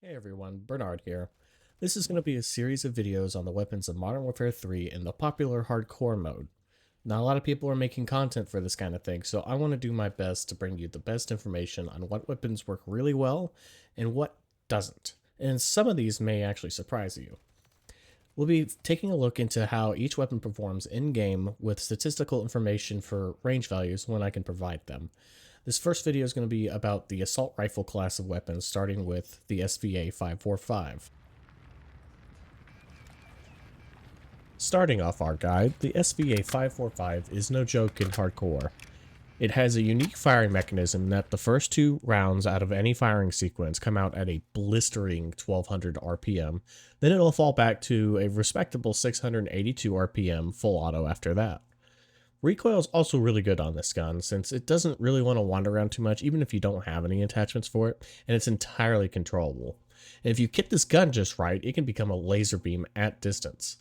Hey everyone, Bernard here. This is going to be a series of videos on the weapons of Modern Warfare 3 in the popular hardcore mode. Not a lot of people are making content for this kind of thing, so I want to do my best to bring you the best information on what weapons work really well and what doesn't. And some of these may actually surprise you. We'll be taking a look into how each weapon performs in-game with statistical information for range values when I can provide them. This first video is going to be about the assault rifle class of weapons, starting with the SVA 545. Starting off our guide, the SVA 545 is no joke in hardcore. It has a unique firing mechanism that the first two rounds out of any firing sequence come out at a blistering 1200 RPM, then it'll fall back to a respectable 682 RPM full auto after that. Recoil is also really good on this gun since it doesn't really want to wander around too much even if you don't have any attachments for it, and it's entirely controllable. And if you kit this gun just right, it can become a laser beam at distance.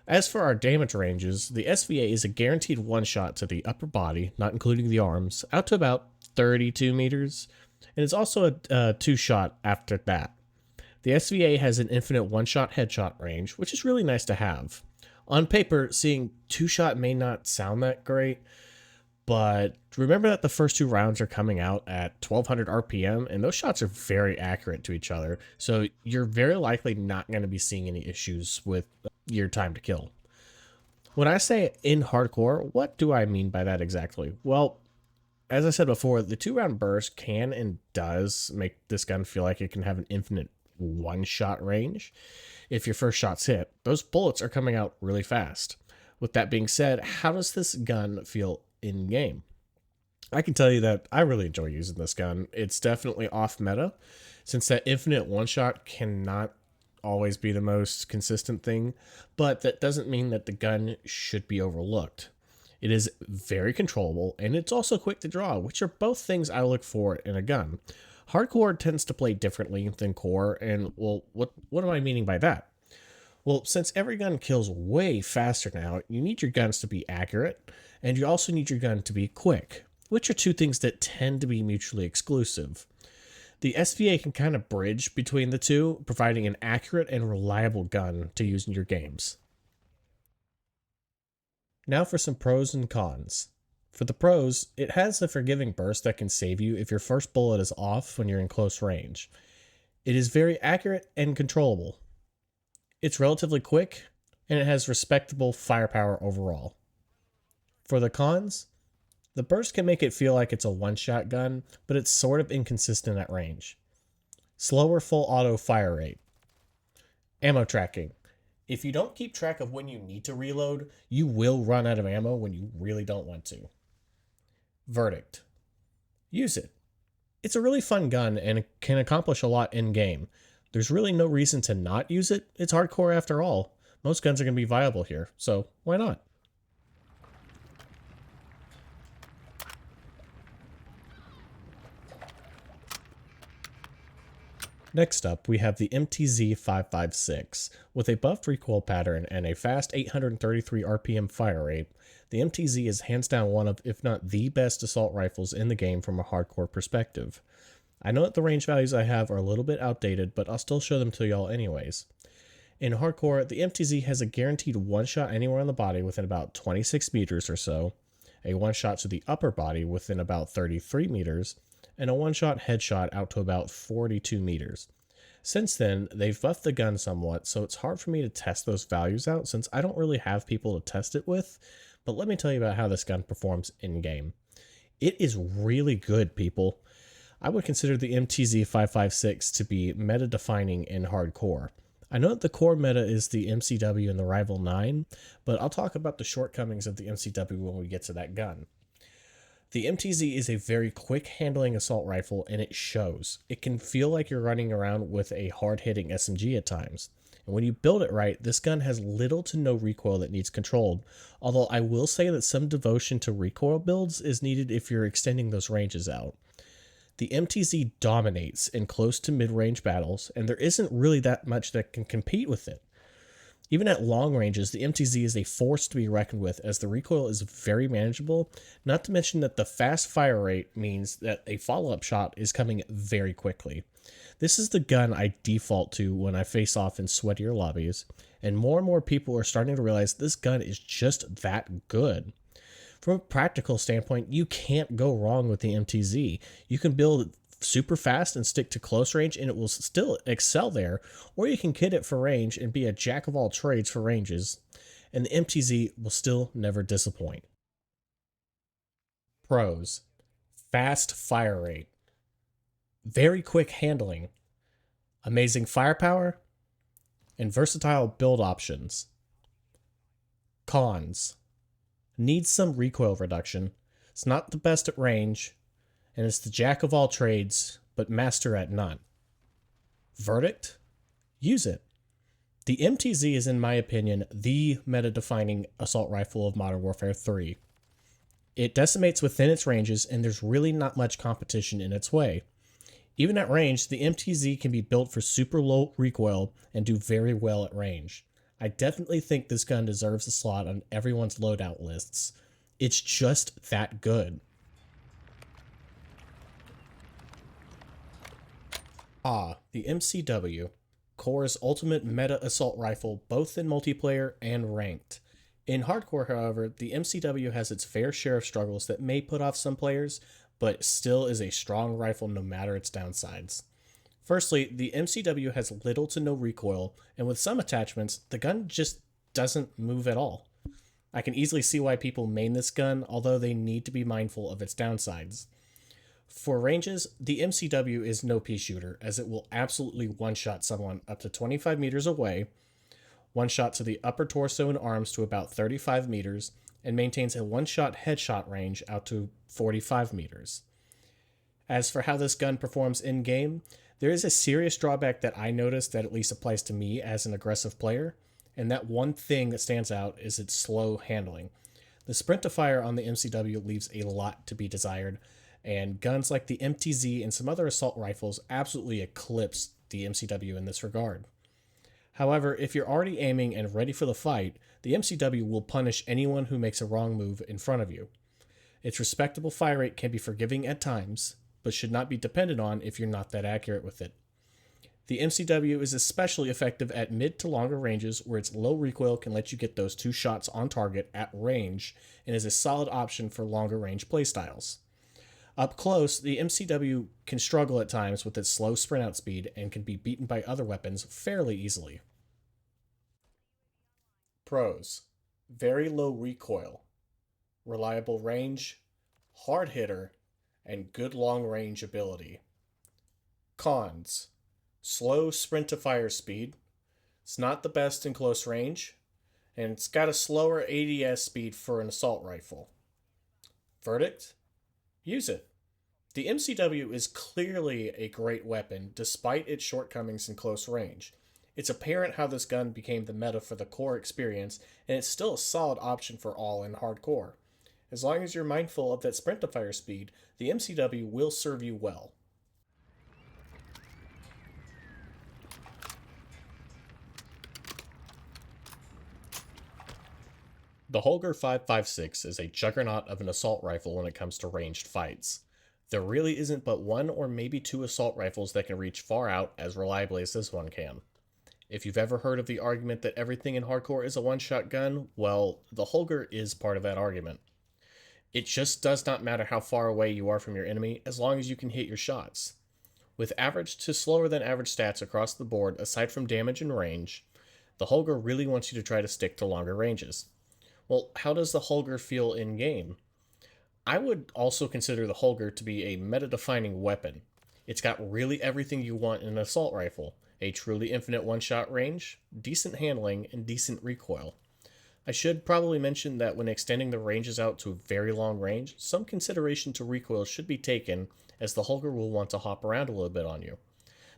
As for our damage ranges, the SVA is a guaranteed one-shot to the upper body, not including the arms, out to about 32 meters, and it's also a two-shot after that. The SVA has an infinite one-shot headshot range, which is really nice to have. On paper, seeing two-shot may not sound that great, but remember that the first two rounds are coming out at 1200 RPM, and those shots are very accurate to each other, so you're very likely not going to be seeing any issues with your time to kill. When I say in hardcore, what do I mean by that exactly? Well, as I said before, the 2-round burst can and does make this gun feel like it can have an infinite one-shot range. If your first shot's hit, those bullets are coming out really fast. With that being said, how does this gun feel in game? I can tell you that I really enjoy using this gun. It's definitely off meta, since that infinite one shot cannot always be the most consistent thing, but that doesn't mean that the gun should be overlooked. It is very controllable, and it's also quick to draw, which are both things I look for in a gun. Hardcore tends to play differently than core, and well, what am I meaning by that? Well, since every gun kills way faster now, you need your guns to be accurate, and you also need your gun to be quick, which are two things that tend to be mutually exclusive. The SVA can kind of bridge between the two, providing an accurate and reliable gun to use in your games. Now for some pros and cons. For the pros, it has a forgiving burst that can save you if your first bullet is off when you're in close range. It is very accurate and controllable. It's relatively quick, and it has respectable firepower overall. For the cons, the burst can make it feel like it's a one-shot gun, but it's sort of inconsistent at range. Slower full auto fire rate. Ammo tracking. If you don't keep track of when you need to reload, you will run out of ammo when you really don't want to. Verdict. Use it. It's a really fun gun and it can accomplish a lot in game. There's really no reason to not use it. It's hardcore after all. Most guns are going to be viable here, so why not? Next up, we have the MTZ-556. With a buffed recoil pattern and a fast 833 RPM fire rate, the MTZ is hands down one of, if not the best assault rifles in the game from a hardcore perspective. I know that the range values I have are a little bit outdated, but I'll still show them to y'all anyways. In hardcore, the MTZ has a guaranteed one shot anywhere on the body within about 26 meters or so, a one shot to the upper body within about 33 meters, and a one-shot headshot out to about 42 meters. Since then, they've buffed the gun somewhat, so it's hard for me to test those values out since I don't really have people to test it with, but let me tell you about how this gun performs in-game. It is really good, people. I would consider the MTZ-556 to be meta-defining in hardcore. I know that the core meta is the MCW and the Rival 9, but I'll talk about the shortcomings of the MCW when we get to that gun. The MTZ is a very quick handling assault rifle and it shows. It can feel like you're running around with a hard-hitting SMG at times. And when you build it right, this gun has little to no recoil that needs controlled, although I will say that some devotion to recoil builds is needed if you're extending those ranges out. The MTZ dominates in close to mid-range battles, and there isn't really that much that can compete with it. Even at long ranges, the MTZ is a force to be reckoned with as the recoil is very manageable, not to mention that the fast fire rate means that a follow-up shot is coming very quickly. This is the gun I default to when I face off in sweatier lobbies, and more people are starting to realize this gun is just that good. From a practical standpoint, you can't go wrong with the MTZ. You can build super fast and stick to close range and it will still excel there, or you can kit it for range and be a jack of all trades for ranges, and the MTZ will still never disappoint. Pros: fast fire rate, very quick handling, amazing firepower, and versatile build options. Cons: needs some recoil reduction, it's not the best at range, and it's the jack of all trades, but master at none. Verdict: use it. The MTZ is, in my opinion, the meta-defining assault rifle of Modern Warfare 3. It decimates within its ranges, and there's really not much competition in its way. Even at range, the MTZ can be built for super low recoil and do very well at range. I definitely think this gun deserves a slot on everyone's loadout lists. It's just that good. The MCW, Core's ultimate meta assault rifle both in multiplayer and ranked. In hardcore, however, the MCW has its fair share of struggles that may put off some players, but still is a strong rifle no matter its downsides. Firstly, the MCW has little to no recoil, and with some attachments, the gun just doesn't move at all. I can easily see why people main this gun, although they need to be mindful of its downsides. For ranges, the MCW is no pea shooter, as it will absolutely one-shot someone up to 25 meters away, one-shot to the upper torso and arms to about 35 meters, and maintains a one-shot headshot range out to 45 meters. As for how this gun performs in-game, there is a serious drawback that I noticed that at least applies to me as an aggressive player, and that one thing that stands out is its slow handling. The sprint to fire on the MCW leaves a lot to be desired, and guns like the MTZ and some other assault rifles absolutely eclipse the MCW in this regard. However, if you're already aiming and ready for the fight, the MCW will punish anyone who makes a wrong move in front of you. Its respectable fire rate can be forgiving at times, but should not be depended on if you're not that accurate with it. The MCW is especially effective at mid to longer ranges where its low recoil can let you get those two shots on target at range and is a solid option for longer range playstyles. Up close, the MCW can struggle at times with its slow sprint out speed and can be beaten by other weapons fairly easily. Pros: very low recoil, reliable range, hard hitter, and good long range ability. Cons: slow sprint to fire speed, it's not the best in close range, and it's got a slower ADS speed for an assault rifle. Verdict: use it. The MCW is clearly a great weapon despite its shortcomings in close range. It's apparent how this gun became the meta for the core experience, and it's still a solid option for all in hardcore. As long as you're mindful of that sprint to fire speed, the MCW will serve you well. The Holger 5.56 is a juggernaut of an assault rifle when it comes to ranged fights. There really isn't but one or maybe two assault rifles that can reach far out as reliably as this one can. If you've ever heard of the argument that everything in hardcore is a one-shot gun, well, the Holger is part of that argument. It just does not matter how far away you are from your enemy as long as you can hit your shots. With average to slower than average stats across the board aside from damage and range, the Holger really wants you to try to stick to longer ranges. Well, how does the Holger feel in-game? I would also consider the Holger to be a meta-defining weapon. It's got really everything you want in an assault rifle: a truly infinite one-shot range, decent handling, and decent recoil. I should probably mention that when extending the ranges out to a very long range, some consideration to recoil should be taken, as the Holger will want to hop around a little bit on you.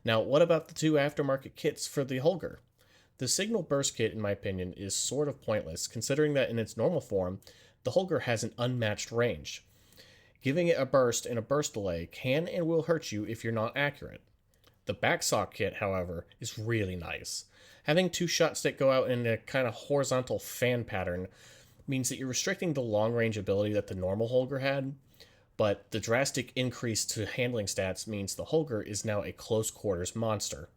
Now, what about the two aftermarket kits for the Holger? The Signal Burst kit, in my opinion, is sort of pointless, considering that in its normal form, the Holger has an unmatched range. Giving it a burst and a burst delay can and will hurt you if you're not accurate. The Backsock kit, however, is really nice. Having two shots that go out in a kind of horizontal fan pattern means that you're restricting the long range ability that the normal Holger had, but the drastic increase to handling stats means the Holger is now a close quarters monster.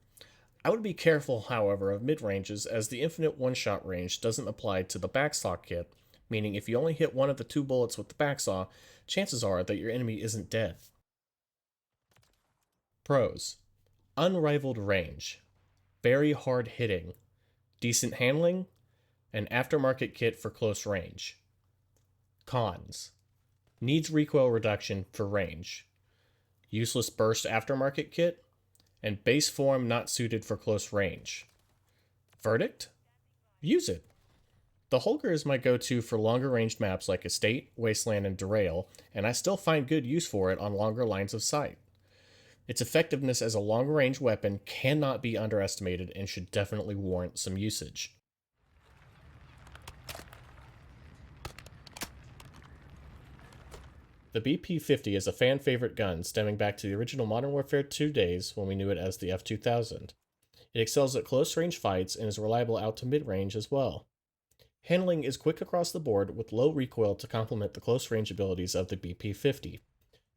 I would be careful, however, of mid ranges, as the infinite one shot range doesn't apply to the backsaw kit, meaning if you only hit one of the two bullets with the backsaw, chances are that your enemy isn't dead. Pros: unrivaled range, very hard hitting, decent handling, an aftermarket kit for close range. Cons: needs recoil reduction for range, useless burst aftermarket kit, and base form not suited for close range. Verdict: use it. The Holger is my go-to for longer ranged maps like Estate, Wasteland, and Derail, and I still find good use for it on longer lines of sight. Its effectiveness as a longer range weapon cannot be underestimated and should definitely warrant some usage. The BP-50 is a fan favorite gun stemming back to the original Modern Warfare 2 days when we knew it as the F2000. It excels at close range fights and is reliable out to mid range as well. Handling is quick across the board with low recoil to complement the close range abilities of the BP-50.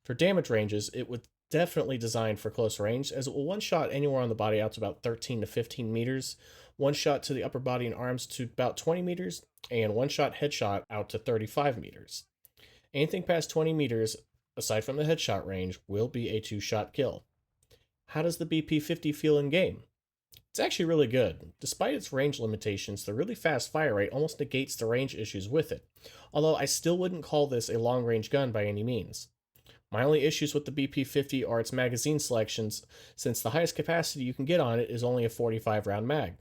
For damage ranges, it was definitely designed for close range, as it will one shot anywhere on the body out to about 13 to 15 meters, one shot to the upper body and arms to about 20 meters, and one shot headshot out to 35 meters. Anything past 20 meters, aside from the headshot range, will be a two-shot kill. How does the BP-50 feel in game? It's actually really good. Despite its range limitations, the really fast fire rate almost negates the range issues with it, although I still wouldn't call this a long-range gun by any means. My only issues with the BP-50 are its magazine selections, since the highest capacity you can get on it is only a 45 round mag.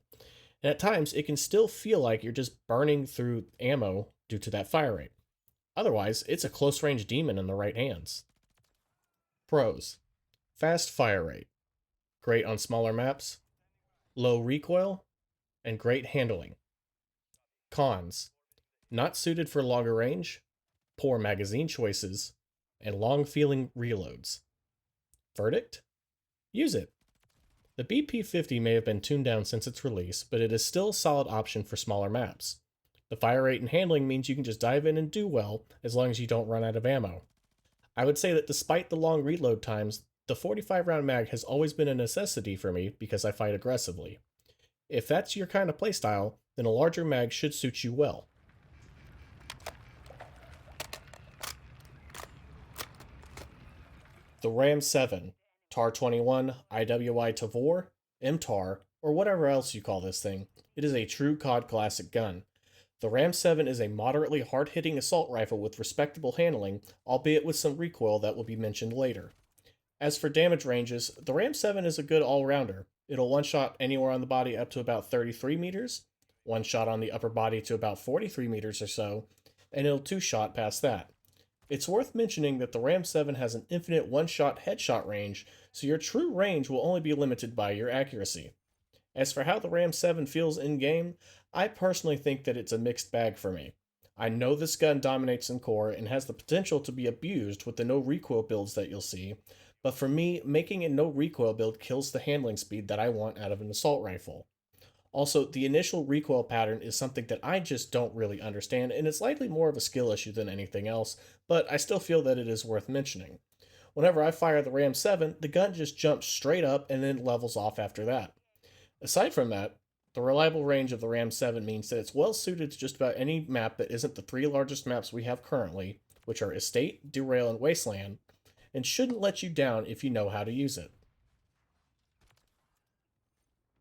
And at times, it can still feel like you're just burning through ammo due to that fire rate. Otherwise, it's a close range demon in the right hands. Pros: fast fire rate, great on smaller maps, low recoil, and great handling. Cons: not suited for longer range, poor magazine choices, and long feeling reloads. Verdict: use it. The BP-50 may have been tuned down since its release, but it is still a solid option for smaller maps. The fire rate and handling means you can just dive in and do well, as long as you don't run out of ammo. I would say that despite the long reload times, the 45 round mag has always been a necessity for me because I fight aggressively. If that's your kind of playstyle, then a larger mag should suit you well. The Ram 7, TAR 21, IWI Tavor, MTAR, or whatever else you call this thing, it is a true COD classic gun. The Ram 7 is a moderately hard-hitting assault rifle with respectable handling, albeit with some recoil that will be mentioned later. As for damage ranges, the Ram 7 is a good all-rounder. It'll one-shot anywhere on the body up to about 33 meters, one shot on the upper body to about 43 meters or so, and it'll two-shot past that. It's worth mentioning that the Ram 7 has an infinite one-shot headshot range, so your true range will only be limited by your accuracy. As for how the Ram 7 feels in-game, I personally think that it's a mixed bag for me. I know this gun dominates in core and has the potential to be abused with the no recoil builds that you'll see, but for me, making a no recoil build kills the handling speed that I want out of an assault rifle. Also, the initial recoil pattern is something that I just don't really understand, and it's likely more of a skill issue than anything else, but I still feel that it is worth mentioning. Whenever I fire the Ram 7, the gun just jumps straight up and then levels off after that. Aside from that, the reliable range of the Ram 7 means that it's well suited to just about any map that isn't the three largest maps we have currently, which are Estate, Derail, and Wasteland, and shouldn't let you down if you know how to use it.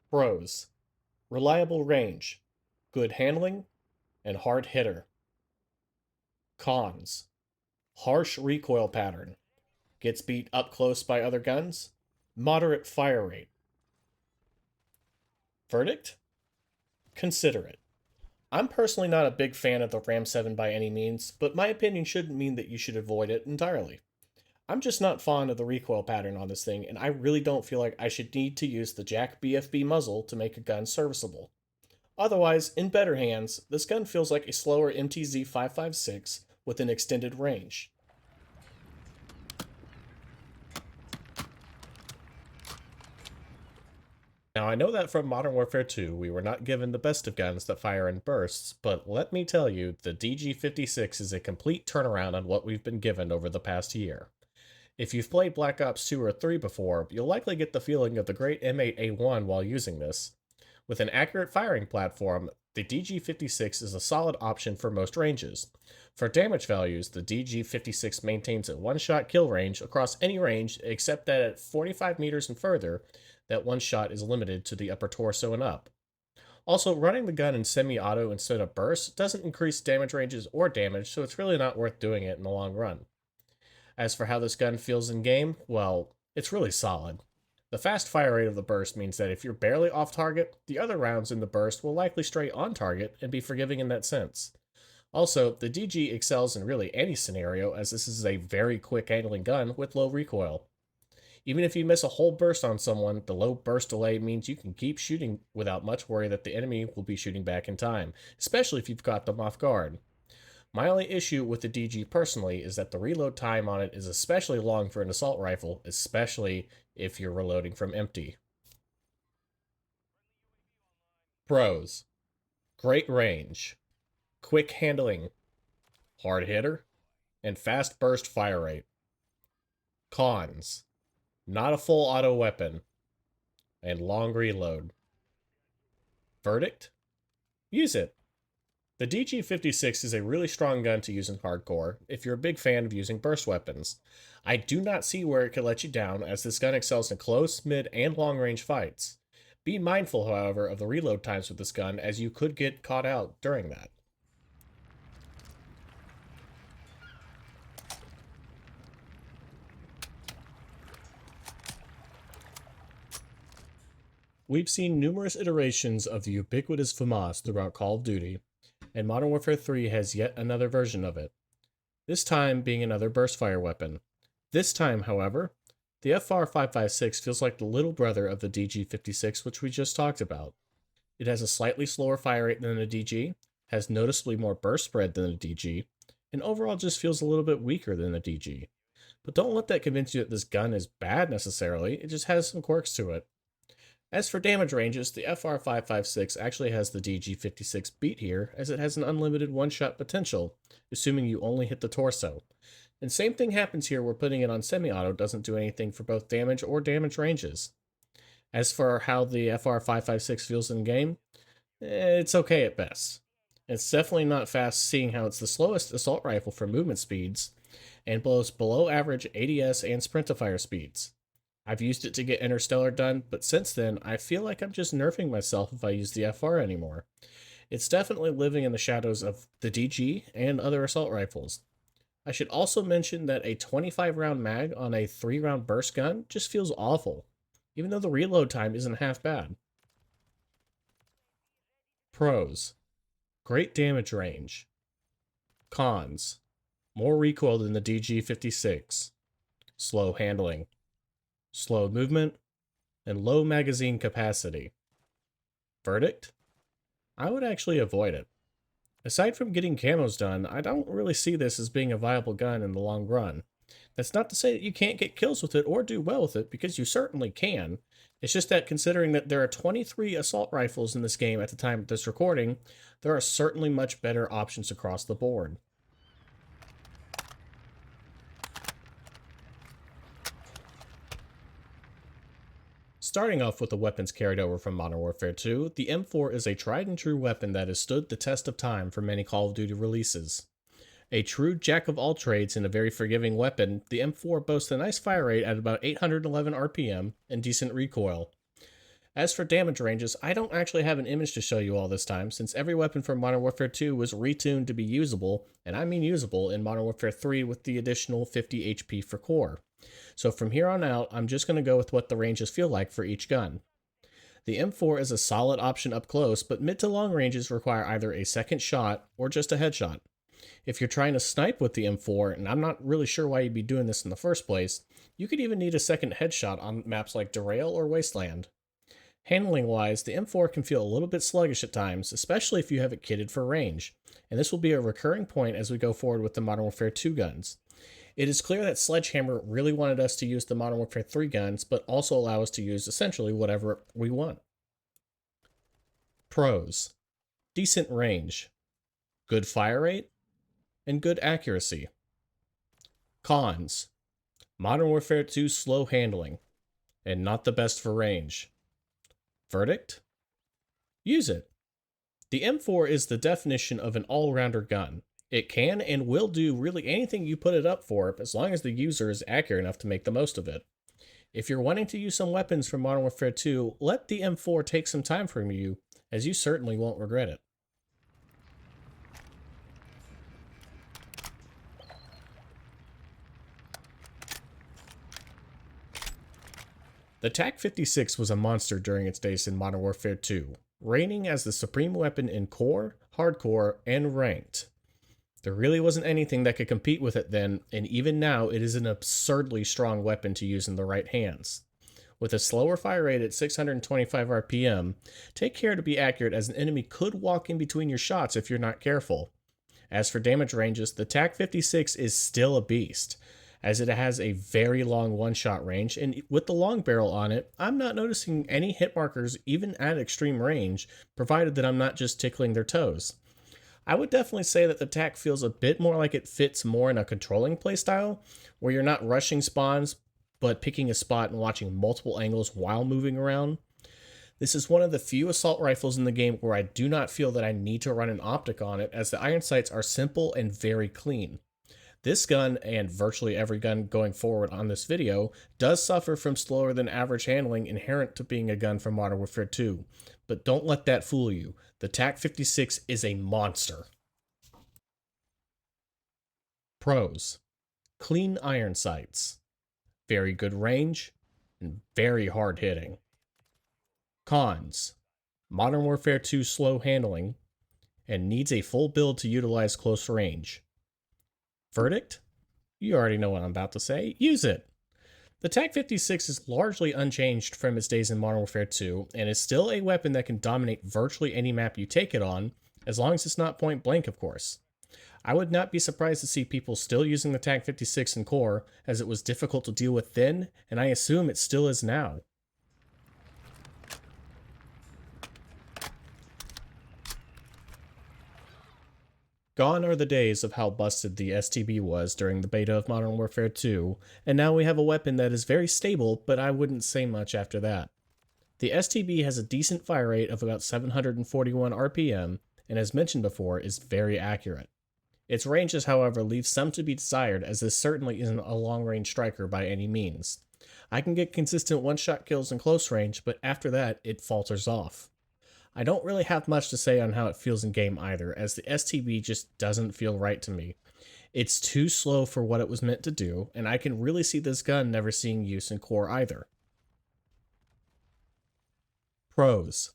Pros: reliable range, good handling, and hard hitter. Cons: harsh recoil pattern, gets beat up close by other guns, moderate fire rate. Verdict: consider it. I'm personally not a big fan of the Ram 7 by any means, but my opinion shouldn't mean that you should avoid it entirely. I'm just not fond of the recoil pattern on this thing, and I really don't feel like I should need to use the Jack BFB muzzle to make a gun serviceable. Otherwise, in better hands, this gun feels like a slower MTZ 556 with an extended range. Now, I know that from Modern Warfare 2, we were not given the best of guns that fire in bursts, but let me tell you, the DG56 is a complete turnaround on what we've been given over the past year. If you've played Black Ops 2 or 3 before, you'll likely get the feeling of the great M8A1 while using this. With an accurate firing platform, the DG56 is a solid option for most ranges. For damage values, the DG56 maintains a one-shot kill range across any range except that at 45 meters and further, that one shot is limited to the upper torso and up. Also, running the gun in semi-auto instead of burst doesn't increase damage ranges or damage, so it's really not worth doing it in the long run. As for how this gun feels in game, well, it's really solid. The fast fire rate of the burst means that if you're barely off target, the other rounds in the burst will likely stray on target and be forgiving in that sense. Also, the DG excels in really any scenario as this is a very quick handling gun with low recoil. Even if you miss a whole burst on someone, the low burst delay means you can keep shooting without much worry that the enemy will be shooting back in time, especially if you've caught them off guard. My only issue with the DG personally is that the reload time on it is especially long for an assault rifle, especially if you're reloading from empty. Pros: great range, quick handling, hard hitter, and fast burst fire rate. Cons: not a full auto weapon, and long reload. Verdict: use it. The DG56 is a really strong gun to use in hardcore if you're a big fan of using burst weapons. I do not see where it could let you down as this gun excels in close, mid, and long range fights. Be mindful, however, of the reload times with this gun as you could get caught out during that. We've seen numerous iterations of the ubiquitous FAMAS throughout Call of Duty, and Modern Warfare 3 has yet another version of it, this time being another burst fire weapon. This time, however, the FR556 feels like the little brother of the DG56, which we just talked about. It has a slightly slower fire rate than the DG, has noticeably more burst spread than the DG, and overall just feels a little bit weaker than the DG. But don't let that convince you that this gun is bad necessarily, it just has some quirks to it. As for damage ranges, the FR556 actually has the DG56 beat here, as it has an unlimited one-shot potential, assuming you only hit the torso. And same thing happens here where putting it on semi-auto doesn't do anything for both damage or damage ranges. As for how the FR556 feels in game, it's okay at best. It's definitely not fast seeing how it's the slowest assault rifle for movement speeds, and blows below average ADS and sprint to fire speeds. I've used it to get Interstellar done, but since then, I feel like I'm just nerfing myself if I use the FR anymore. It's definitely living in the shadows of the DG and other assault rifles. I should also mention that a 25 round mag on a 3 round burst gun just feels awful, even though the reload time isn't half bad. Pros: great damage range. Cons: more recoil than the DG56, slow handling, slow movement, and low magazine capacity. Verdict: I would actually avoid it. Aside from getting camos done, I don't really see this as being a viable gun in the long run. That's not to say that you can't get kills with it or do well with it, because you certainly can. It's just that considering that there are 23 assault rifles in this game at the time of this recording, there are certainly much better options across the board. Starting off with the weapons carried over from Modern Warfare 2, the M4 is a tried and true weapon that has stood the test of time for many Call of Duty releases. A true jack of all trades and a very forgiving weapon, the M4 boasts a nice fire rate at about 811 RPM and decent recoil. As for damage ranges, I don't actually have an image to show you all this time, since every weapon from Modern Warfare 2 was retuned to be usable, and I mean usable, in Modern Warfare 3 with the additional 50 HP for core. So from here on out, I'm just going to go with what the ranges feel like for each gun. The M4 is a solid option up close, but mid to long ranges require either a second shot or just a headshot. If you're trying to snipe with the M4, and I'm not really sure why you'd be doing this in the first place, you could even need a second headshot on maps like Derail or Wasteland. Handling-wise, the M4 can feel a little bit sluggish at times, especially if you have it kitted for range, and this will be a recurring point as we go forward with the Modern Warfare 2 guns. It is clear that Sledgehammer really wanted us to use the Modern Warfare 3 guns, but also allow us to use essentially whatever we want. Pros: decent range, good fire rate, and good accuracy. Cons: Modern Warfare 2 slow handling, and not the best for range. Verdict? Use it. The M4 is the definition of an all-rounder gun. It can and will do really anything you put it up for, as long as the user is accurate enough to make the most of it. If you're wanting to use some weapons from Modern Warfare 2, let the M4 take some time from you, as you certainly won't regret it. The TAC-56 was a monster during its days in Modern Warfare 2, reigning as the supreme weapon in core, hardcore, and ranked. There really wasn't anything that could compete with it then, and even now it is an absurdly strong weapon to use in the right hands. With a slower fire rate at 625 RPM, take care to be accurate, as an enemy could walk in between your shots if you're not careful. As for damage ranges, the TAC-56 is still a beast, as it has a very long one-shot range, and with the long barrel on it, I'm not noticing any hit markers even at extreme range, provided that I'm not just tickling their toes. I would definitely say that the TAC feels a bit more like it fits more in a controlling playstyle, where you're not rushing spawns, but picking a spot and watching multiple angles while moving around. This is one of the few assault rifles in the game where I do not feel that I need to run an optic on it, as the iron sights are simple and very clean. This gun, and virtually every gun going forward on this video, does suffer from slower than average handling inherent to being a gun from Modern Warfare 2, but don't let that fool you. The TAC-56 is a monster. Pros: clean iron sights, very good range, and very hard hitting. Cons: Modern Warfare 2 slow handling, and needs a full build to utilize close range. Verdict? You already know what I'm about to say. Use it. The TAC-56 is largely unchanged from its days in Modern Warfare 2, and is still a weapon that can dominate virtually any map you take it on, as long as it's not point blank, of course. I would not be surprised to see people still using the TAC-56 in core, as it was difficult to deal with then, and I assume it still is now. Gone are the days of how busted the STB was during the beta of Modern Warfare 2, and now we have a weapon that is very stable, but I wouldn't say much after that. The STB has a decent fire rate of about 741 RPM, and as mentioned before, is very accurate. Its ranges, however, leave some to be desired, as this certainly isn't a long-range striker by any means. I can get consistent one-shot kills in close range, but after that, it falters off. I don't really have much to say on how it feels in game either, as the STB just doesn't feel right to me. It's too slow for what it was meant to do, and I can really see this gun never seeing use in core either. Pros: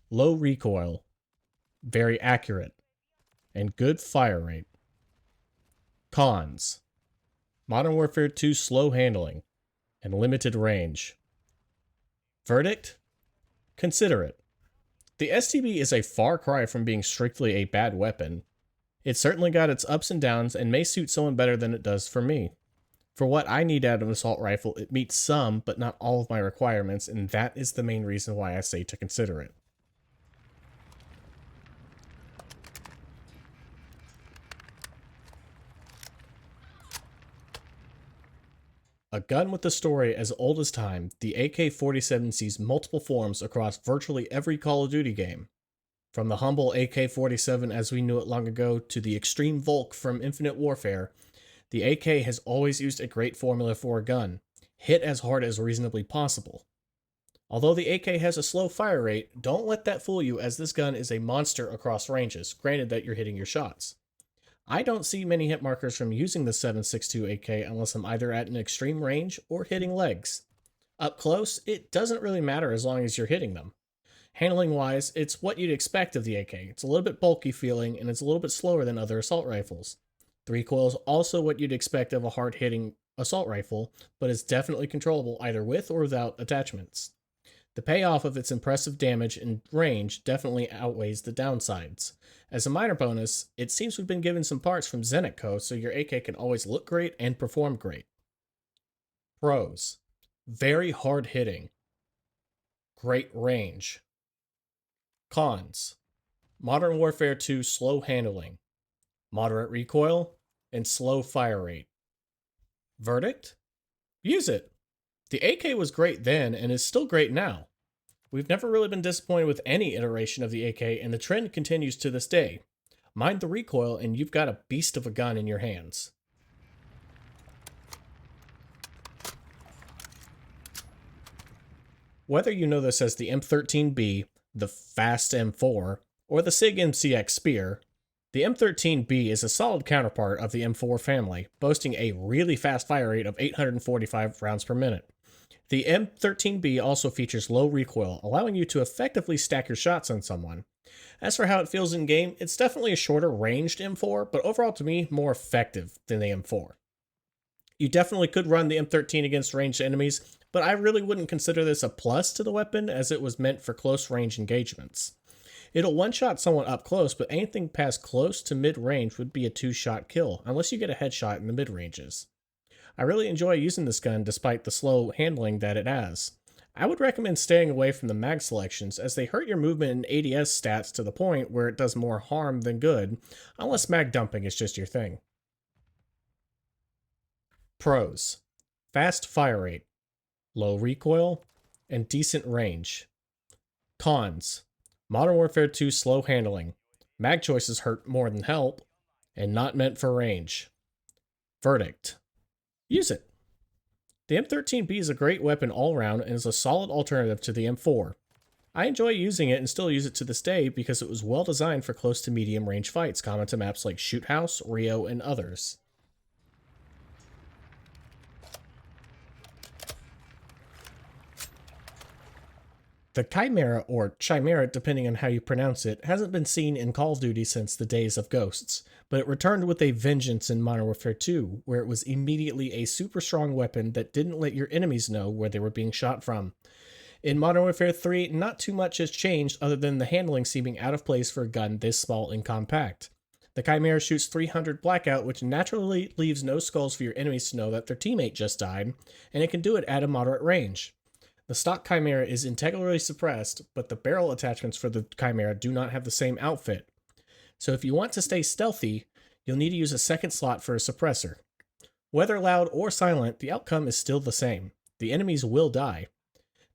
low recoil, very accurate, and good fire rate. Cons: Modern Warfare 2 slow handling, and limited range. Verdict? Consider it. The STB is a far cry from being strictly a bad weapon. It's certainly got its ups and downs, and may suit someone better than it does for me. For what I need out of an assault rifle, it meets some, but not all of my requirements, and that is the main reason why I say to consider it. A gun with a story as old as time, the AK-47 sees multiple forms across virtually every Call of Duty game. From the humble AK-47 as we knew it long ago to the extreme Volk from Infinite Warfare, the AK has always used a great formula for a gun: hit as hard as reasonably possible. Although the AK has a slow fire rate, don't let that fool you, as this gun is a monster across ranges, granted that you're hitting your shots. I don't see many hit markers from using the 7.62 AK unless I'm either at an extreme range or hitting legs. Up close, it doesn't really matter as long as you're hitting them. Handling wise, it's what you'd expect of the AK. It's a little bit bulky feeling, and it's a little bit slower than other assault rifles. The recoil is also what you'd expect of a hard hitting assault rifle, but it's definitely controllable either with or without attachments. The payoff of its impressive damage and range definitely outweighs the downsides. As a minor bonus, it seems we've been given some parts from Zenit Co, so your AK can always look great and perform great. Pros: very hard hitting, great range, Cons: Modern Warfare 2 slow handling, moderate recoil, and slow fire rate. Verdict: use it. The AK was great then and is still great now. We've never really been disappointed with any iteration of the AK, and the trend continues to this day. Mind the recoil, and you've got a beast of a gun in your hands. Whether you know this as the M13B, the Fast M4, or the SIG MCX Spear, the M13B is a solid counterpart of the M4 family, boasting a really fast fire rate of 845 rounds per minute. The M13B also features low recoil, allowing you to effectively stack your shots on someone. As for how it feels in game, it's definitely a shorter ranged M4, but overall to me, more effective than the M4. You definitely could run the M13 against ranged enemies, but I really wouldn't consider this a plus to the weapon as it was meant for close range engagements. It'll one-shot someone up close, but anything past close to mid-range would be a two-shot kill, unless you get a headshot in the mid-ranges. I really enjoy using this gun despite the slow handling that it has. I would recommend staying away from the mag selections as they hurt your movement and ADS stats to the point where it does more harm than good, unless mag dumping is just your thing. Pros: fast fire rate, low recoil, and decent range. Cons: Modern Warfare 2 slow handling, mag choices hurt more than help, and not meant for range. Verdict: use it. The M13B is a great weapon all around and is a solid alternative to the M4. I enjoy using it and still use it to this day because it was well designed for close to medium range fights common to maps like Shoot House, Rio, and others. The Chimera, or Chimera depending on how you pronounce it, hasn't been seen in Call of Duty since the days of Ghosts, but it returned with a vengeance in Modern Warfare 2, where it was immediately a super strong weapon that didn't let your enemies know where they were being shot from. In Modern Warfare 3, not too much has changed other than the handling seeming out of place for a gun this small and compact. The Chimera shoots 300 blackout, which naturally leaves no skulls for your enemies to know that their teammate just died, and it can do it at a moderate range. The stock Chimera is integrally suppressed, but the barrel attachments for the Chimera do not have the same outfit. So if you want to stay stealthy, you'll need to use a second slot for a suppressor. Whether loud or silent, the outcome is still the same. The enemies will die.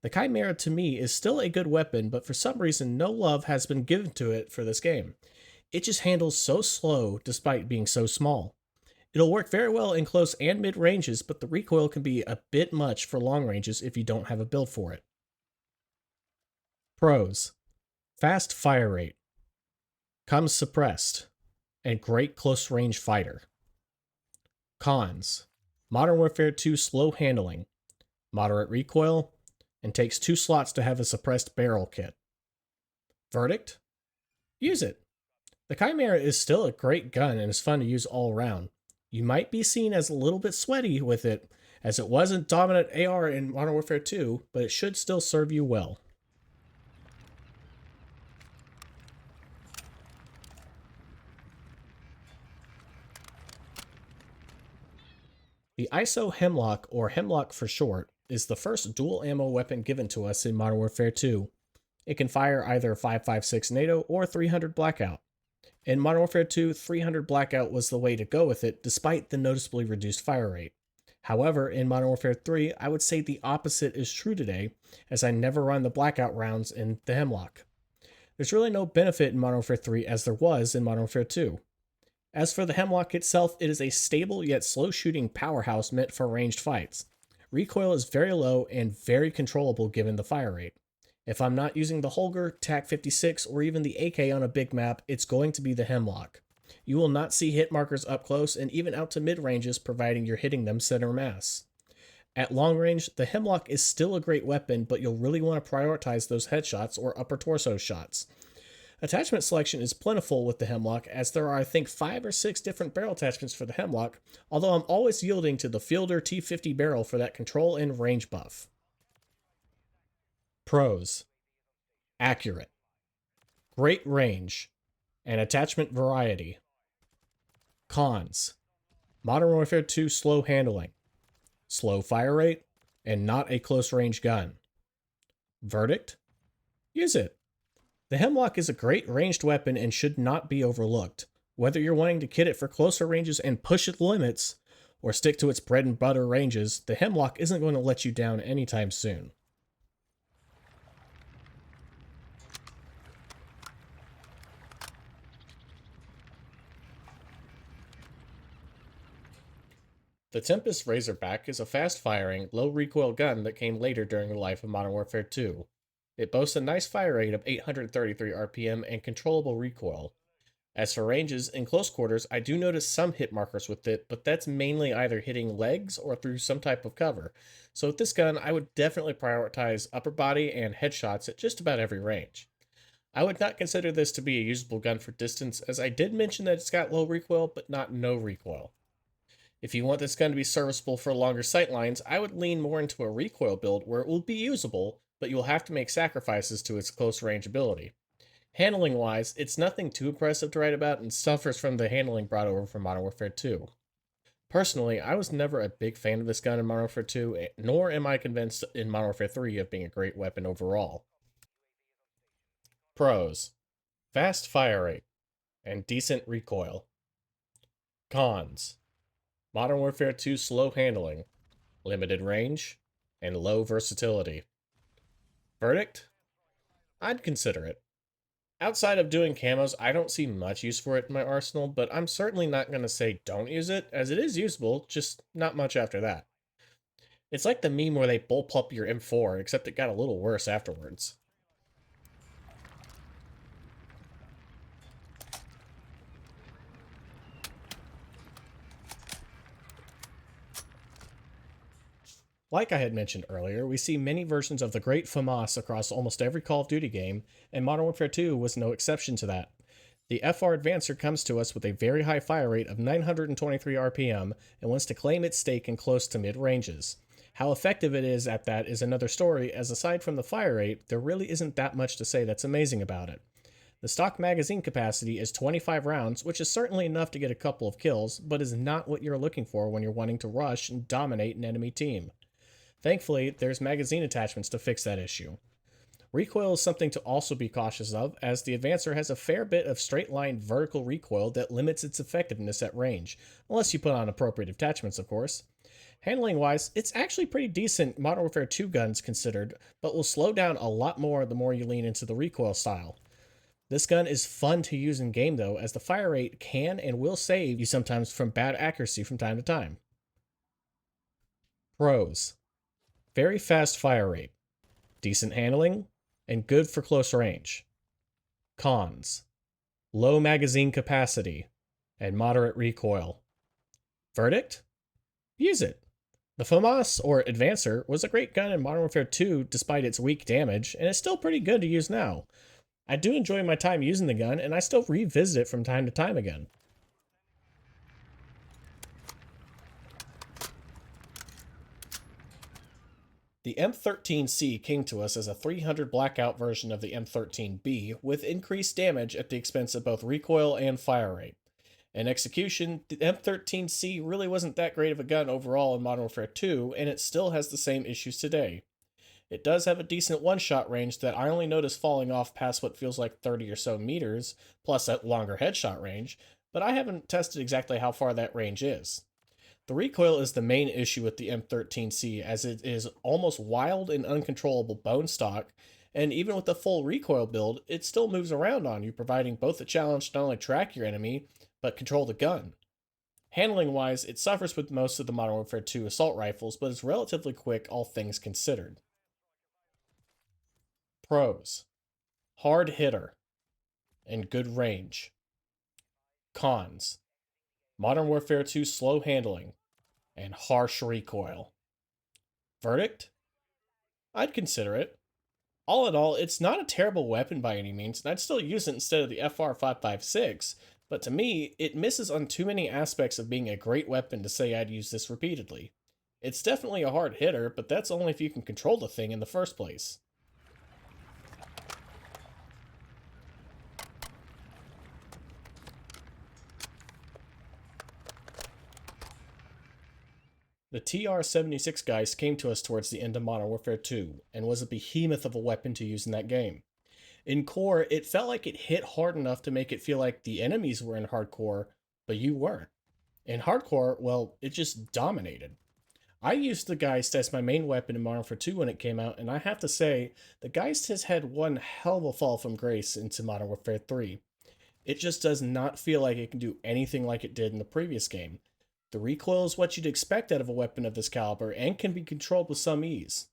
The Chimera to me is still a good weapon, but for some reason no love has been given to it for this game. It just handles so slow despite being so small. It'll work very well in close and mid ranges, but the recoil can be a bit much for long ranges if you don't have a build for it. Pros: fast fire rate, comes suppressed, and great close range fighter. Cons: Modern Warfare 2 slow handling, moderate recoil, and takes 2 slots to have a suppressed barrel kit. Verdict: use it. The Chimera is still a great gun and is fun to use all around. You might be seen as a little bit sweaty with it, as it wasn't dominant AR in Modern Warfare 2, but it should still serve you well. The ISO Hemlock, or Hemlock for short, is the first dual ammo weapon given to us in Modern Warfare 2. It can fire either 5.56 NATO or 300 Blackout. In Modern Warfare 2, 300 Blackout was the way to go with it, despite the noticeably reduced fire rate. However, in Modern Warfare 3, I would say the opposite is true today, as I never run the Blackout rounds in the Hemlock. There's really no benefit in Modern Warfare 3 as there was in Modern Warfare 2. As for the Hemlock itself, it is a stable yet slow-shooting powerhouse meant for ranged fights. Recoil is very low and very controllable given the fire rate. If I'm not using the Holger, TAC-56, or even the AK on a big map, it's going to be the Hemlock. You will not see hit markers up close and even out to mid-ranges providing you're hitting them center mass. At long range, the Hemlock is still a great weapon, but you'll really want to prioritize those headshots or upper torso shots. Attachment selection is plentiful with the Hemlock, as there are I think 5 or 6 different barrel attachments for the Hemlock, although I'm always yielding to the Fielder T50 barrel for that control and range buff. Pros: accurate, great range, and attachment variety. Cons: Modern Warfare 2 slow handling, slow fire rate, and not a close range gun. Verdict: use it. The Hemlock is a great ranged weapon and should not be overlooked. Whether you're wanting to kit it for closer ranges and push its limits, or stick to its bread and butter ranges, the Hemlock isn't going to let you down anytime soon. The Tempest Razorback is a fast-firing, low-recoil gun that came later during the life of Modern Warfare 2. It boasts a nice fire rate of 833 RPM and controllable recoil. As for ranges, in close quarters, I do notice some hit markers with it, but that's mainly either hitting legs or through some type of cover. So with this gun, I would definitely prioritize upper body and headshots at just about every range. I would not consider this to be a usable gun for distance, as I did mention that it's got low recoil, but not no recoil. If you want this gun to be serviceable for longer sightlines, I would lean more into a recoil build where it will be usable, but you'll have to make sacrifices to its close range ability. Handling wise, it's nothing too impressive to write about and suffers from the handling brought over from Modern Warfare 2. Personally, I was never a big fan of this gun in Modern Warfare 2, nor am I convinced in Modern Warfare 3 of being a great weapon overall. Pros: fast fire rate and decent recoil. Cons: Modern Warfare 2 slow handling, limited range, and low versatility. Verdict: I'd consider it. Outside of doing camos, I don't see much use for it in my arsenal, but I'm certainly not going to say don't use it, as it is usable, just not much after that. It's like the meme where they bulk up your M4, except it got a little worse afterwards. Like I had mentioned earlier, we see many versions of the Great FAMAS across almost every Call of Duty game, and Modern Warfare 2 was no exception to that. The FR Advancer comes to us with a very high fire rate of 923 RPM and wants to claim its stake in close to mid ranges. How effective it is at that is another story, as aside from the fire rate, there really isn't that much to say that's amazing about it. The stock magazine capacity is 25 rounds, which is certainly enough to get a couple of kills, but is not what you're looking for when you're wanting to rush and dominate an enemy team. Thankfully, there's magazine attachments to fix that issue. Recoil is something to also be cautious of, as the Advancer has a fair bit of straight line vertical recoil that limits its effectiveness at range, unless you put on appropriate attachments, of course. Handling wise, it's actually pretty decent Modern Warfare 2 guns considered, but will slow down a lot more the more you lean into the recoil style. This gun is fun to use in game though, as the fire rate can and will save you sometimes from bad accuracy from time to time. Pros: very fast fire rate, decent handling, and good for close range. Cons: low magazine capacity and moderate recoil. Verdict: use it. The FAMAS, or Advancer, was a great gun in Modern Warfare 2 despite its weak damage, and it's still pretty good to use now. I do enjoy my time using the gun, and I still revisit it from time to time again. The M13C came to us as a 300 blackout version of the M13B, with increased damage at the expense of both recoil and fire rate. In execution, the M13C really wasn't that great of a gun overall in Modern Warfare 2, and it still has the same issues today. It does have a decent one-shot range that I only notice falling off past what feels like 30 or so meters, plus a longer headshot range, but I haven't tested exactly how far that range is. The recoil is the main issue with the M13C, as it is almost wild and uncontrollable bone stock, and even with the full recoil build, it still moves around on you, providing both a challenge to not only track your enemy, but control the gun. Handling wise, it suffers with most of the Modern Warfare 2 assault rifles, but is relatively quick, all things considered. Pros: hard hitter and good range. Cons: Modern Warfare 2 slow handling and harsh recoil. Verdict: I'd consider it. All in all, it's not a terrible weapon by any means, and I'd still use it instead of the FR556, but to me, it misses on too many aspects of being a great weapon to say I'd use this repeatedly. It's definitely a hard hitter, but that's only if you can control the thing in the first place. The TR-76 Geist came to us towards the end of Modern Warfare 2, and was a behemoth of a weapon to use in that game. In core, it felt like it hit hard enough to make it feel like the enemies were in hardcore, but you weren't. In hardcore, well, it just dominated. I used the Geist as my main weapon in Modern Warfare 2 when it came out, and I have to say, the Geist has had one hell of a fall from grace into Modern Warfare 3. It just does not feel like it can do anything like it did in the previous game. The recoil is what you'd expect out of a weapon of this caliber and can be controlled with some ease.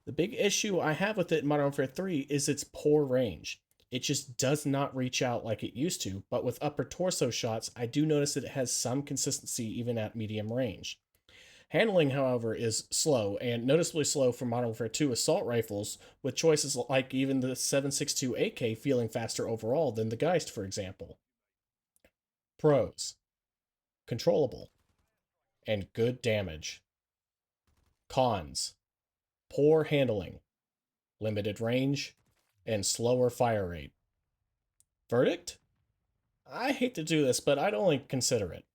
The big issue I have with it in Modern Warfare 3 is its poor range. It just does not reach out like it used to, but with upper torso shots, I do notice that it has some consistency even at medium range. Handling, however, is slow, and noticeably slow for Modern Warfare 2 assault rifles, with choices like even the 7.62 AK feeling faster overall than the Geist, for example. Pros: controllable and good damage. Cons: poor handling, limited range, and slower fire rate. Verdict? I hate to do this, but I'd only consider it.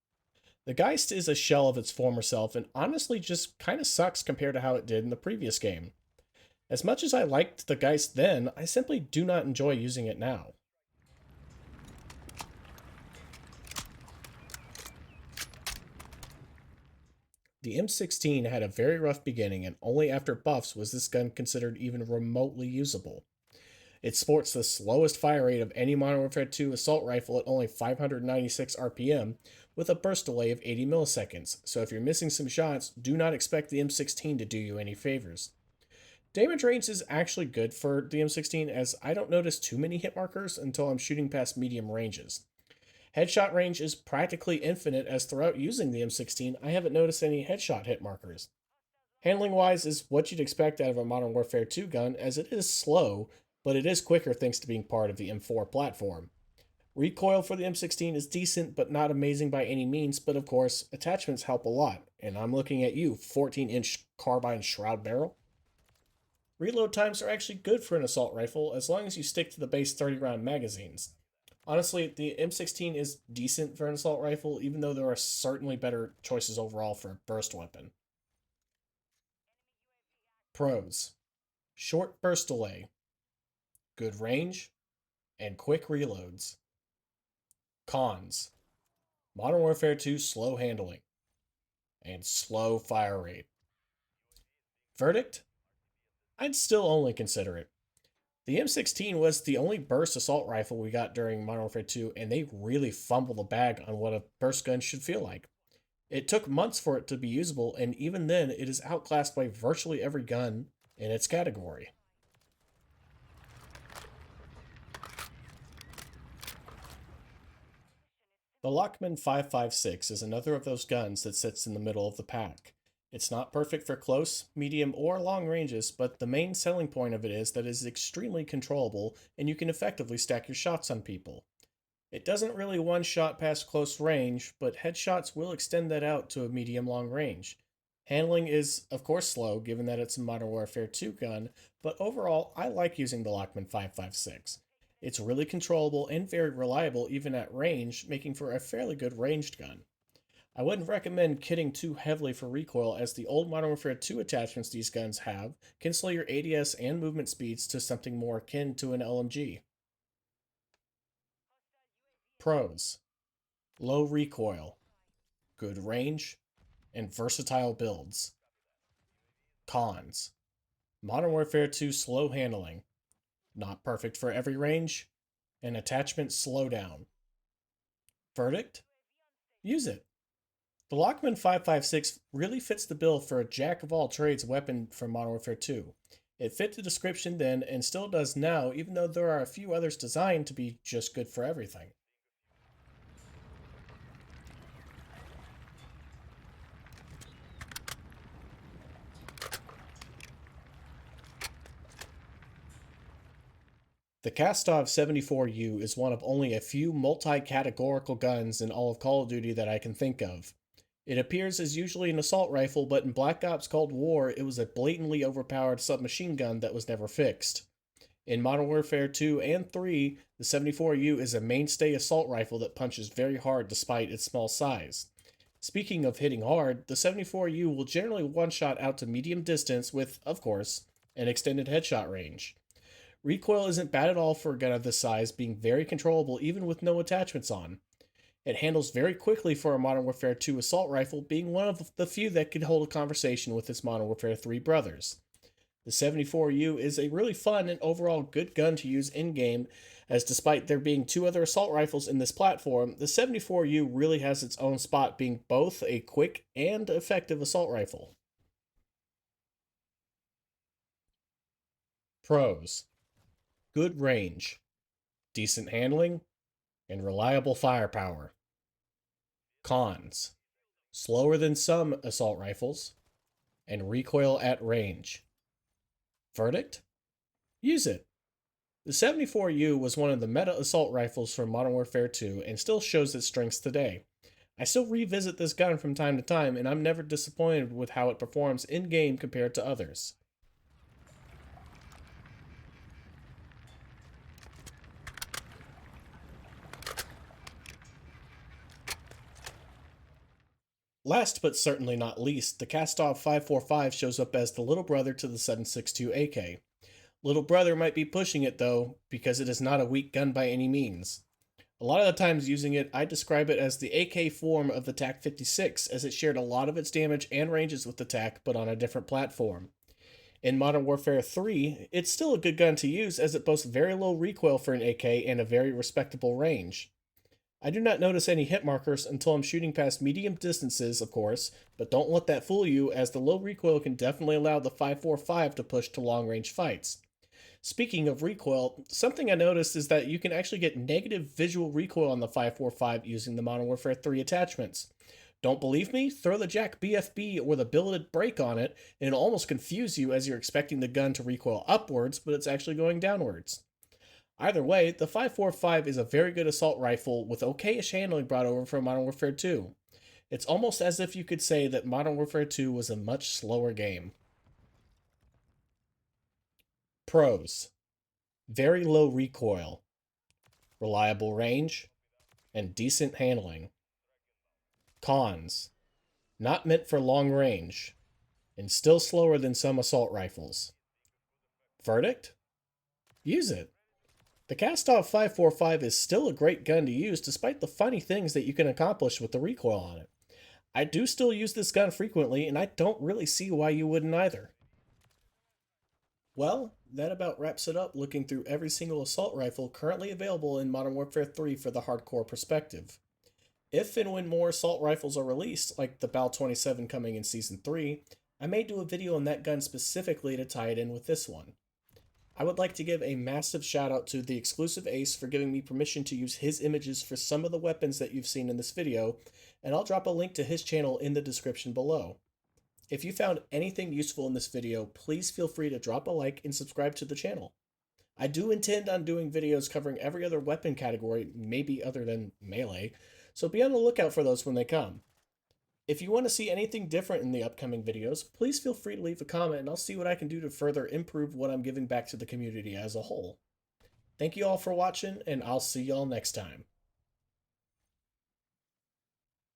The Geist is a shell of its former self and honestly just kind of sucks compared to how it did in the previous game. As much as I liked the Geist then, I simply do not enjoy using it now. The M16 had a very rough beginning, and only after buffs was this gun considered even remotely usable. It sports the slowest fire rate of any Modern Warfare 2 assault rifle at only 596 RPM, with a burst delay of 80 milliseconds, so if you're missing some shots, do not expect the M16 to do you any favors. Damage range is actually good for the M16 as I don't notice too many hit markers until I'm shooting past medium ranges. Headshot range is practically infinite as throughout using the M16 I haven't noticed any headshot hit markers. Handling wise is what you'd expect out of a Modern Warfare 2 gun as it is slow, but it is quicker thanks to being part of the M4 platform. Recoil for the M16 is decent but not amazing by any means, but of course, attachments help a lot, and I'm looking at you, 14-inch carbine shroud barrel. Reload times are actually good for an assault rifle as long as you stick to the base 30 round magazines. Honestly, the M16 is decent for an assault rifle, even though there are certainly better choices overall for a burst weapon. Pros: short burst delay, good range, and quick reloads. Cons: Modern Warfare 2 slow handling and slow fire rate. Verdict? I'd still only consider it. The M16 was the only burst assault rifle we got during Modern Warfare 2, and they really fumbled the bag on what a burst gun should feel like. It took months for it to be usable, and even then, it is outclassed by virtually every gun in its category. The Lockman 5.56 is another of those guns that sits in the middle of the pack. It's not perfect for close, medium, or long ranges, but the main selling point of it is that it is extremely controllable and you can effectively stack your shots on people. It doesn't really one-shot past close range, but headshots will extend that out to a medium-long range. Handling is, of course, slow, given that it's a Modern Warfare 2 gun, but overall, I like using the Lockman 5.56. It's really controllable and very reliable even at range, making for a fairly good ranged gun. I wouldn't recommend kitting too heavily for recoil as the old Modern Warfare 2 attachments these guns have can slow your ADS and movement speeds to something more akin to an LMG. Pros: low recoil, good range, and versatile builds. Cons: Modern Warfare 2 slow handling, not perfect for every range, and attachment slowdown. Verdict? Use it. The Lockman 5.56 really fits the bill for a jack of all trades weapon from Modern Warfare 2. It fit the description then and still does now, even though there are a few others designed to be just good for everything. The Kastov 74U is one of only a few multi-categorical guns in all of Call of Duty that I can think of. It appears as usually an assault rifle, but in Black Ops Cold War, it was a blatantly overpowered submachine gun that was never fixed. In Modern Warfare 2 and 3, the 74U is a mainstay assault rifle that punches very hard despite its small size. Speaking of hitting hard, the 74U will generally one-shot out to medium distance with, of course, an extended headshot range. Recoil isn't bad at all for a gun of this size, being very controllable even with no attachments on. It handles very quickly for a Modern Warfare 2 assault rifle, being one of the few that could hold a conversation with its Modern Warfare 3 brothers. The 74U is a really fun and overall good gun to use in-game, as despite there being two other assault rifles in this platform, the 74U really has its own spot, being both a quick and effective assault rifle. Pros: good range, decent handling, and reliable firepower. Cons: slower than some assault rifles, and recoil at range. Verdict: use it. The 74U was one of the meta assault rifles from Modern Warfare 2 and still shows its strengths today. I still revisit this gun from time to time, and I'm never disappointed with how it performs in-game compared to others. Last but certainly not least, the Kastov 545 shows up as the little brother to the 7.62 AK. Little brother might be pushing it though, because it is not a weak gun by any means. A lot of the times using it, I describe it as the AK form of the TAC 56, as it shared a lot of its damage and ranges with the TAC, but on a different platform. In Modern Warfare 3, it's still a good gun to use as it boasts very low recoil for an AK and a very respectable range. I do not notice any hit markers until I'm shooting past medium distances, of course, but don't let that fool you, as the low recoil can definitely allow the 545 to push to long range fights. Speaking of recoil, something I noticed is that you can actually get negative visual recoil on the 545 using the Modern Warfare 3 attachments. Don't believe me? Throw the Jack BFB or the billeted brake on it, and it'll almost confuse you as you're expecting the gun to recoil upwards, but it's actually going downwards. Either way, the 545 is a very good assault rifle with okayish handling brought over from Modern Warfare 2. It's almost as if you could say that Modern Warfare 2 was a much slower game. Pros: very low recoil, reliable range, and decent handling. Cons: not meant for long range, and still slower than some assault rifles. Verdict: use it. The Kastov 545 is still a great gun to use despite the funny things that you can accomplish with the recoil on it. I do still use this gun frequently, and I don't really see why you wouldn't either. Well, that about wraps it up looking through every single assault rifle currently available in Modern Warfare 3 for the hardcore perspective. If and when more assault rifles are released, like the BAL 27 coming in Season 3, I may do a video on that gun specifically to tie it in with this one. I would like to give a massive shout out to TheXclusiveAce for giving me permission to use his images for some of the weapons that you've seen in this video, and I'll drop a link to his channel in the description below. If you found anything useful in this video, please feel free to drop a like and subscribe to the channel. I do intend on doing videos covering every other weapon category, maybe other than melee, so be on the lookout for those when they come. If you want to see anything different in the upcoming videos, please feel free to leave a comment and I'll see what I can do to further improve what I'm giving back to the community as a whole. Thank you all for watching, and I'll see y'all next time.